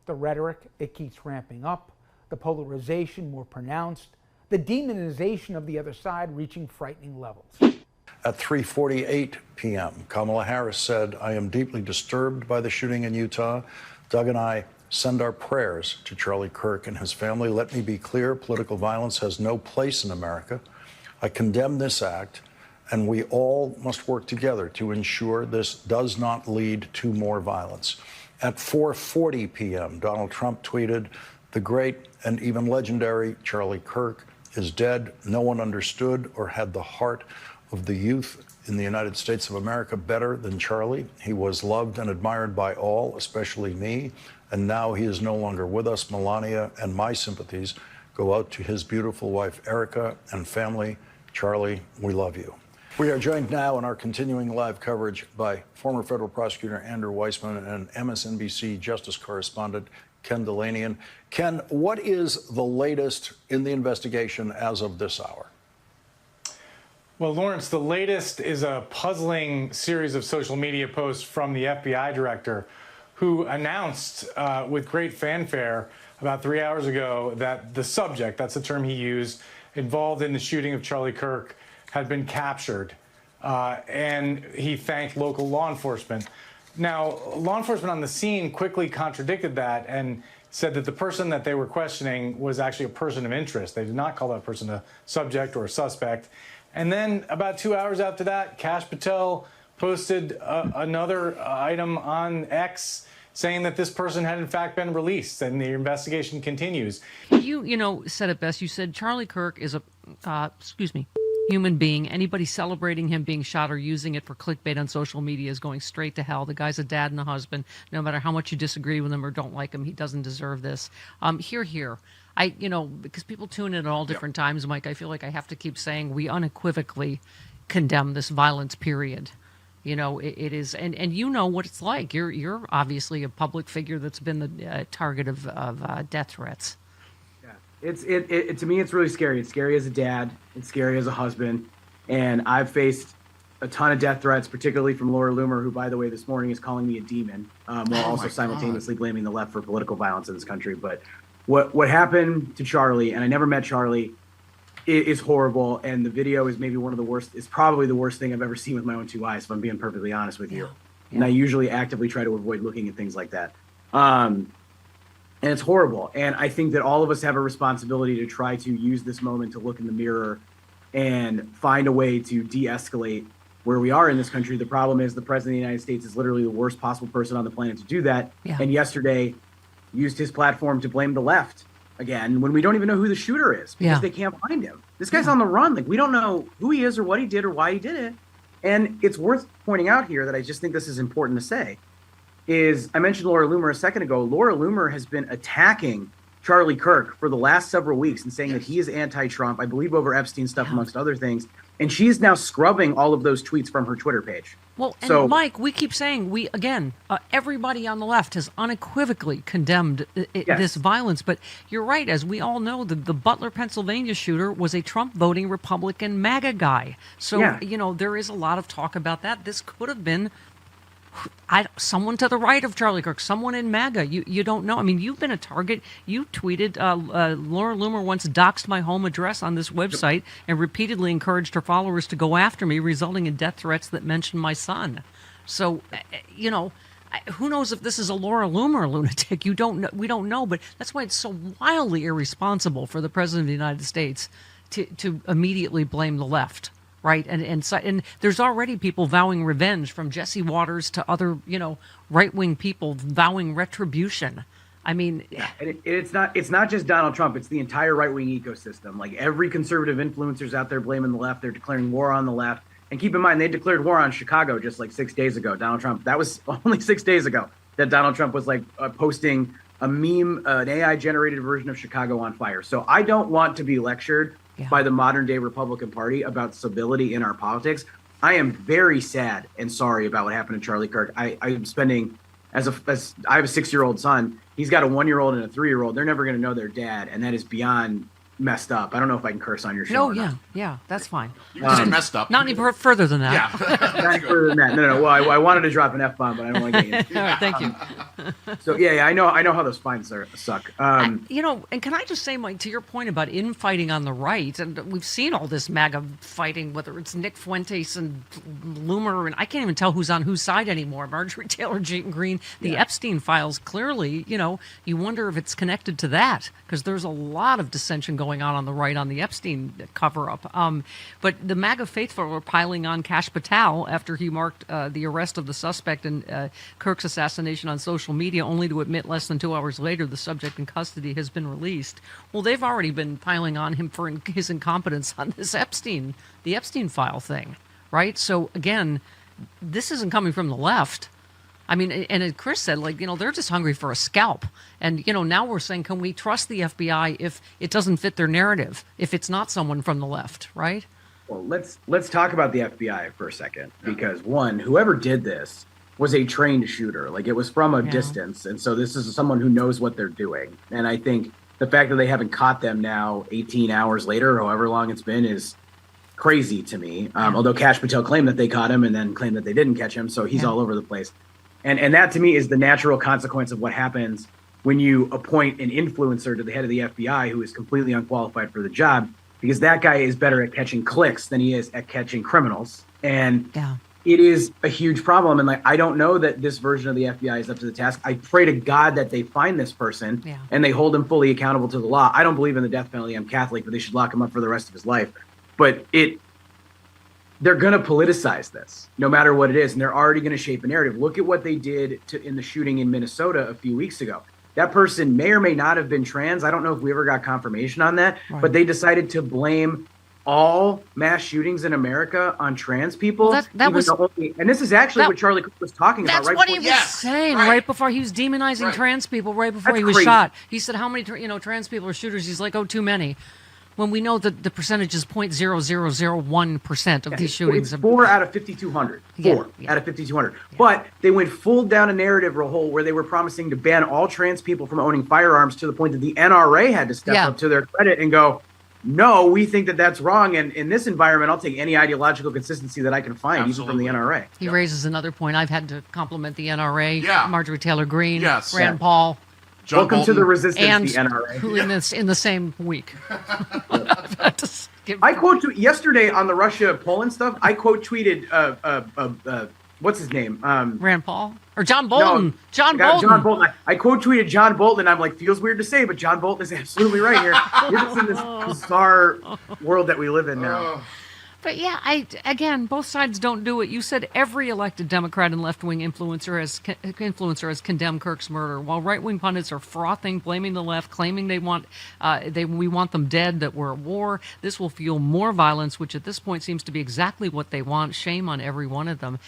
The rhetoric, it keeps ramping up, the polarization more pronounced, the demonization of the other side reaching frightening levels. At 3:48 p.m., Kamala Harris said, "I am deeply disturbed by the shooting in Utah. Doug and I send our prayers to Charlie Kirk and his family. Let me be clear, political violence has no place in America. I condemn this act, and we all must work together to ensure this does not lead to more violence." At 4:40 p.m., Donald Trump tweeted, "The great and even legendary Charlie Kirk is dead. No one understood or had the heart of the youth in the United States of America better than Charlie. He was loved and admired by all, especially me, and now he is no longer with us. Melania and my sympathies go out to his beautiful wife, Erica, and family. Charlie, we love you." We are joined now in our continuing live coverage by former federal prosecutor Andrew Weissmann and MSNBC justice correspondent Ken Delanian. Ken, what is the latest in the investigation as of this hour? Well, Lawrence, the latest is a puzzling series of social media posts from the FBI director, who announced with great fanfare about 3 hours ago that the subject, that's the term he used, involved in the shooting of Charlie Kirk had been captured. And he thanked local law enforcement. Now, law enforcement on the scene quickly contradicted that and said that the person that they were questioning was actually a person of interest. They did not call that person a subject or a suspect. And then about 2 hours after that, Kash Patel posted another item on X saying that this person had in fact been released and the investigation continues. You said it best. You said Charlie Kirk is a, human being. Anybody celebrating him being shot or using it for clickbait on social media is going straight to hell. The guy's a dad and a husband. No matter how much you disagree with him or don't like him, he doesn't deserve this. Here. Because people tune in at all different times, Mike, I feel like I have to keep saying we unequivocally condemn this violence, period. It is, and you know what it's like. You're obviously a public figure that's been the target of death threats. It to me, it's really scary. It's scary as a dad. It's scary as a husband. And I've faced a ton of death threats, particularly from Laura Loomer, who, by the way, this morning is calling me a demon, while also simultaneously blaming the left for political violence in this country. But what happened to Charlie, and I never met Charlie, is horrible. And the video is maybe one of the worst. It's probably the worst thing I've ever seen with my own two eyes, if I'm being perfectly honest with you. Yeah. And I usually actively try to avoid looking at things like that. And it's horrible. And I think that all of us have a responsibility to try to use this moment to look in the mirror and find a way to de-escalate where we are in this country. The problem is the president of the United States is literally the worst possible person on the planet to do that. Yeah. And yesterday used his platform to blame the left again, when we don't even know who the shooter is because they can't find him. This guy's on the run. Like, we don't know who he is or what he did or why he did it. And it's worth pointing out here that I just think this is important to say. Is I mentioned Laura Loomer a second ago. Laura Loomer has been attacking Charlie Kirk for the last several weeks and saying that he is anti-Trump, I believe over Epstein stuff, amongst other things. And she's now scrubbing all of those tweets from her Twitter page. Well, and Mike, we keep saying, everybody on the left has unequivocally condemned this violence. But you're right, as we all know, the Butler, Pennsylvania shooter was a Trump voting Republican MAGA guy. So, there is a lot of talk about that. This could have been someone to the right of Charlie Kirk, someone in MAGA. You don't know. I mean, you've been a target. You tweeted, Laura Loomer once doxed my home address on this website and repeatedly encouraged her followers to go after me, resulting in death threats that mentioned my son. So, who knows if this is a Laura Loomer lunatic? We don't know. But that's why it's so wildly irresponsible for the president of the United States to immediately blame the left. Right. And there's already people vowing revenge, from Jesse Waters to other, right-wing people vowing retribution. I mean, and it's not just Donald Trump. It's the entire right-wing ecosystem. Like, every conservative influencer's out there blaming the left. They're declaring war on the left. And keep in mind, they declared war on Chicago just like 6 days ago. Donald Trump, that was only 6 days ago that Donald Trump was posting a meme, an AI-generated version of Chicago on fire. So I don't want to be lectured by the modern day Republican Party about civility in our politics. I am very sad and sorry about what happened to Charlie Kirk. I'm spending, I have a 6-year-old son. He's got a 1-year-old and a 3-year-old. They're never going to know their dad. And that is beyond messed up. I don't know if I can curse on your show. No, or yeah, not. yeah, that's fine. You can say messed up. Not any further than that. Yeah. Not any further than that. No. Well, I wanted to drop an F-bomb, but I don't want to get into it. All right, thank you. So yeah, I know how those fines suck. You know, and can I just say, Mike, to your point about infighting on the right, and we've seen all this MAGA fighting, whether it's Nick Fuentes and Loomer, and I can't even tell who's on whose side anymore. Marjorie Taylor Greene, the Epstein files, clearly, you know, you wonder if it's connected to that, because there's a lot of dissension going on the right on the Epstein cover-up. But the MAGA faithful are piling on Kash Patel after he marked the arrest of the suspect in Kirk's assassination on social media, only to admit less than 2 hours later the subject in custody has been released. Well, they've already been piling on him for his incompetence on this the Epstein file thing, right? So again, this isn't coming from the left. I mean, and as Chris said, like, you know, they're just hungry for a scalp. And, you know, now we're saying, can we trust the FBI if it doesn't fit their narrative, if it's not someone from the left, right? Well, let's talk about the FBI for a second, because one, whoever did this was a trained shooter. Like, it was from a distance, and so this is someone who knows what they're doing. And I think the fact that they haven't caught them now 18 hours later, or however long it's been, is crazy to me. Although Kash Patel claimed that they caught him and then claimed that they didn't catch him, so he's all over the place. And that to me is the natural consequence of what happens when you appoint an influencer to the head of the FBI who is completely unqualified for the job, because that guy is better at catching clicks than he is at catching criminals. And it is a huge problem. And like, I don't know that this version of the FBI is up to the task. I pray to God that they find this person and they hold him fully accountable to the law. I don't believe in the death penalty. I'm Catholic, but they should lock him up for the rest of his life. But they're going to politicize this no matter what it is. And they're already going to shape a narrative. Look at what they did in the shooting in Minnesota a few weeks ago. That person may or may not have been trans. I don't know if we ever got confirmation on that, but they decided to blame all mass shootings in America on trans people. Well, that was, and this is actually what Charlie Kirk was talking about. That's what he was saying right before he was demonizing trans people, right before he was shot. He said, how many trans people are shooters? He's like, oh, too many. When we know that the percentage is 0.0001% of these shootings. It's 4 out of 5,200. 4 out of 5,200. But they went full down a narrative hole where they were promising to ban all trans people from owning firearms, to the point that the NRA had to step up to their credit and go, no, we think that that's wrong. And in this environment, I'll take any ideological consistency that I can find, even from the NRA. He raises another point. I've had to compliment the NRA, Marjorie Taylor Greene, Rand Paul. John Welcome Bolton. To the resistance, and the NRA. Who in the same week. I quote yesterday on the Russia-Poland stuff, I quote tweeted, what's his name? Rand Paul? Or John Bolton. No, John Bolton. I quote tweeted John Bolton, and I'm like, feels weird to say, but John Bolton is absolutely right here. We're just in this bizarre world that we live in now. But yeah, again, both sides don't do it. You said every elected Democrat and left-wing influencer has condemned Kirk's murder, while right-wing pundits are frothing, blaming the left, claiming we want them dead, that we're at war. This will fuel more violence, which at this point seems to be exactly what they want. Shame on every one of them.